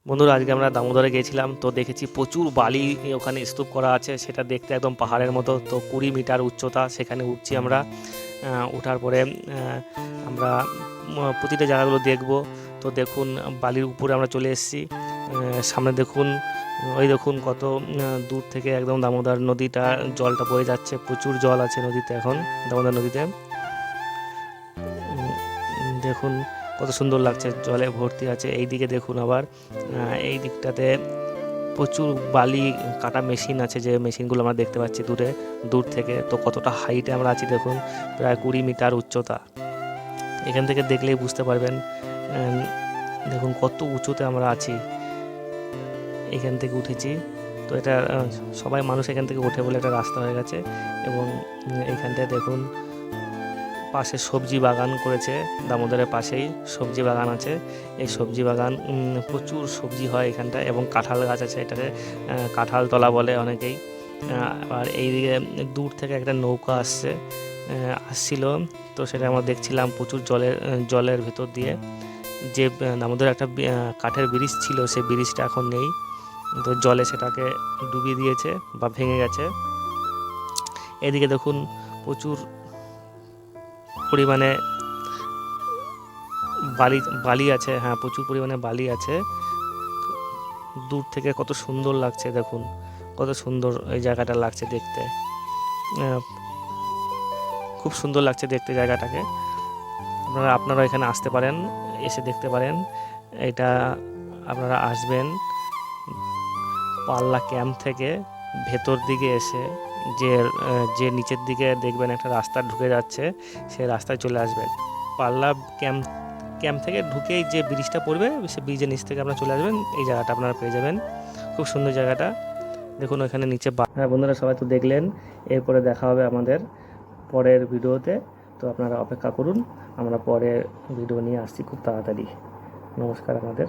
বন্ধুরা আজকে আমরা দামোদরে গিয়েছিলাম, তো দেখেছি প্রচুর বালি ওখানে স্তূপ করা আছে। সেটা দেখতে একদম পাহাড়ের মতো। তো 20 মিটার উচ্চতা, সেখানে উঠছি আমরা। ওঠার পরে আমরা প্রতিটা জায়গাগুলো দেখব। তো দেখুন, বালির উপরে আমরা চলে এসেছি। সামনে দেখুন, ওই দেখুন কত দূর থেকে একদম দামোদর নদীটা, জলটা বয়ে যাচ্ছে। প্রচুর জল আছে নদীতে এখন, দামোদর নদীতে। দেখুন কত সুন্দর লাগছে, জলে ভর্তি আছে। এই দিকে দেখুন আবার, এই দিকটাতে প্রচুর বালি কাটা মেশিন আছে, যে মেশিনগুলো আমরা দেখতে পাচ্ছি দূর থেকে। তো কতটা হাইটে আমরা আছি দেখুন, প্রায় 20 মিটার উচ্চতা। এখান থেকে দেখলেই বুঝতে পারবেন। দেখুন কত উঁচুতে আমরা আছি, এখান থেকে উঠেছি। তো এটা সবাই মানুষ এখান থেকে ওঠে বলে একটা রাস্তা হয়ে গেছে। এবং এইখানটায় দেখুন পাশে সবজি বাগান করেছে, দামোদরের পাশেই সবজি বাগান আছে। এই সবজি বাগান, প্রচুর সবজি হয় এখানটায়। এবং কাঁঠাল গাছ আছে, এটাকে কাঁঠাল তলা বলে অনেকেই। আর এইদিকে দূর থেকে একটা নৌকা আসছিল। তো সেটা আমরা দেখছিলাম প্রচুর জলের ভেতর দিয়ে। যে দামোদরে একটা কাঠের ব্রিজ ছিল, সেই ব্রিজটা এখন নেই। তো জলে সেটাকে ডুবিয়ে দিয়েছে বা ভেঙে গেছে। এদিকে দেখুন প্রচুর পরিমাণে বালি বালি আছে। হ্যাঁ, প্রচুর পরিমাণে বালি আছে। দূর থেকে কত সুন্দর লাগছে দেখুন, কত সুন্দর এই জায়গাটা লাগছে দেখতে। খুব সুন্দর লাগছে দেখতে জায়গাটাকে। আপনারা এখানে আসতে পারেন, এসে দেখতে পারেন। এটা আপনারা আসবেন পাল্লা ক্যাম্প থেকে ভেতর দিকে এসে, যে যে নিচের দিকে দেখবেন একটা রাস্তা ঢুকে যাচ্ছে, সেই রাস্তায় চলে আসবেন। পাল্লা ক্যাম্প থেকে ঢুকেই যে ব্রিজটা পড়বে, সে ব্রিজের নিচ থেকে আপনারা চলে আসবেন, এই জায়গাটা আপনারা পেয়ে যাবেন। খুব সুন্দর জায়গাটা দেখুন, ওখানে নিচে। হ্যাঁ বন্ধুরা, সবাই তো দেখলেন। এরপরে দেখা হবে আমাদের পরের ভিডিওতে। তো আপনারা অপেক্ষা করুন, আমরা পরের ভিডিও নিয়ে আসছি খুব তাড়াতাড়ি। নমস্কার আমাদের।